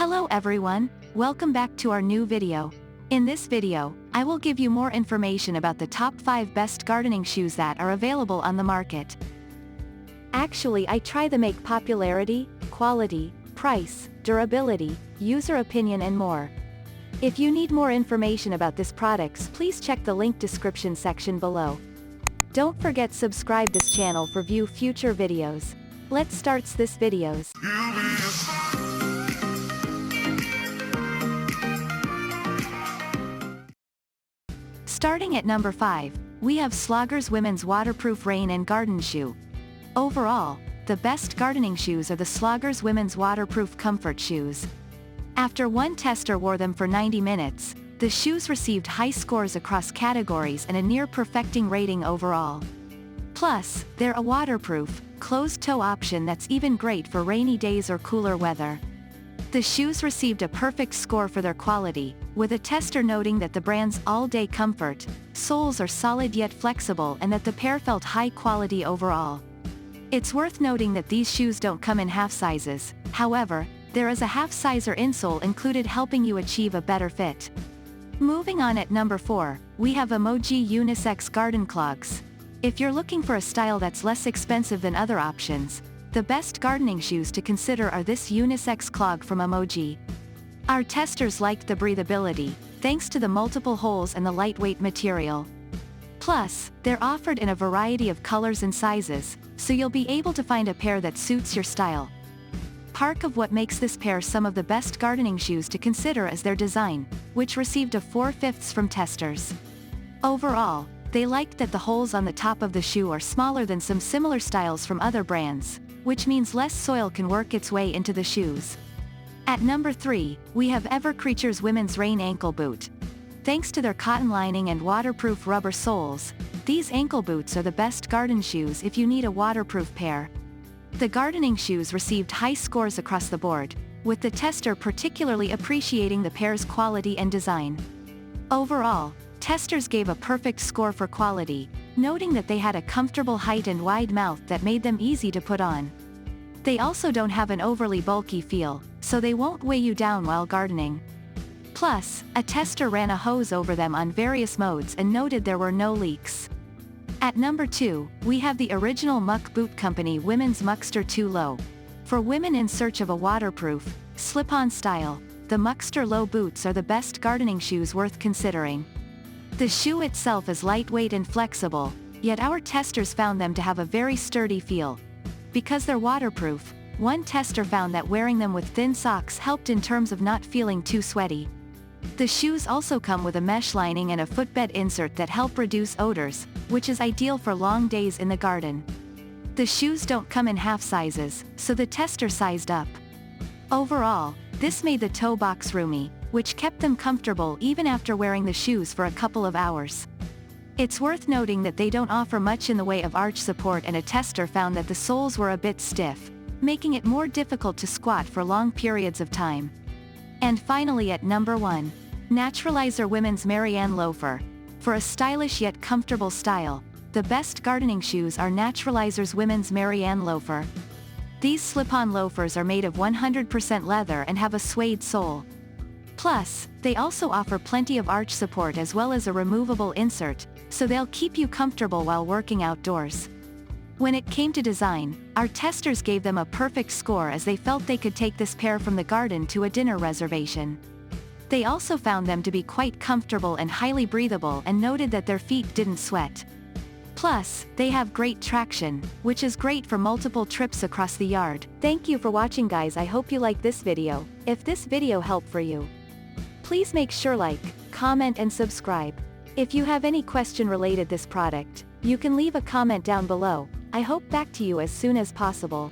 Hello everyone, welcome back to our new video. In this video, I will give you more information about the top 5 best gardening shoes that are available on the market. Actually, I try to make popularity, quality, price, durability, user opinion and more. If you need more information about these products, please check the link description section below. Don't forget subscribe this channel for view future videos. Let's start this videos. Starting at number 5, we have Slogger's Women's Waterproof Rain and Garden Shoe. Overall, the best gardening shoes are the Slogger's Women's Waterproof Comfort Shoes. After one tester wore them for 90 minutes, the shoes received high scores across categories and a near-perfecting rating overall. Plus, they're a waterproof, closed-toe option that's even great for rainy days or cooler weather. The shoes received a perfect score for their quality, with a tester noting that the brand's all-day comfort, soles are solid yet flexible and that the pair felt high quality overall. It's worth noting that these shoes don't come in half sizes, however, there is a half-sizer insole included helping you achieve a better fit. Moving on at number 4, we have Emoji Unisex Garden Clogs. If you're looking for a style that's less expensive than other options, the best gardening shoes to consider are this unisex clog from Emoji. Our testers liked the breathability, thanks to the multiple holes and the lightweight material. Plus, they're offered in a variety of colors and sizes, so you'll be able to find a pair that suits your style. Part of what makes this pair some of the best gardening shoes to consider is their design, which received a 4/5 from testers. Overall, they liked that the holes on the top of the shoe are smaller than some similar styles from other brands, which means less soil can work its way into the shoes. At number 3, we have Evercreature's Women's Rain Ankle Boot. Thanks to their cotton lining and waterproof rubber soles, these ankle boots are the best garden shoes if you need a waterproof pair. The gardening shoes received high scores across the board, with the tester particularly appreciating the pair's quality and design. Overall, testers gave a perfect score for quality, noting that they had a comfortable height and wide mouth that made them easy to put on. They also don't have an overly bulky feel, so they won't weigh you down while gardening. Plus, a tester ran a hose over them on various modes and noted there were no leaks. At number 2, we have the original Muck Boot Company Women's Muckster 2 Low. For women in search of a waterproof, slip-on style, the Muckster Low boots are the best gardening shoes worth considering. The shoe itself is lightweight and flexible, yet our testers found them to have a very sturdy feel. Because they're waterproof, one tester found that wearing them with thin socks helped in terms of not feeling too sweaty. The shoes also come with a mesh lining and a footbed insert that help reduce odors, which is ideal for long days in the garden. The shoes don't come in half sizes, so the tester sized up. Overall, this made the toe box roomy, which kept them comfortable even after wearing the shoes for a couple of hours. It's worth noting that they don't offer much in the way of arch support, and a tester found that the soles were a bit stiff, making it more difficult to squat for long periods of time. And finally at number 1, Naturalizer Women's Marianne Loafer. For a stylish yet comfortable style, the best gardening shoes are Naturalizer's Women's Marianne Loafer. These slip-on loafers are made of 100% leather and have a suede sole. Plus, they also offer plenty of arch support as well as a removable insert, so they'll keep you comfortable while working outdoors. When it came to design, our testers gave them a perfect score as they felt they could take this pair from the garden to a dinner reservation. They also found them to be quite comfortable and highly breathable and noted that their feet didn't sweat. Plus, they have great traction, which is great for multiple trips across the yard. Thank you for watching guys, I hope you like this video. If this video helped for you, please make sure like, comment and subscribe. If you have any question related this product, you can leave a comment down below. I hope back to you as soon as possible.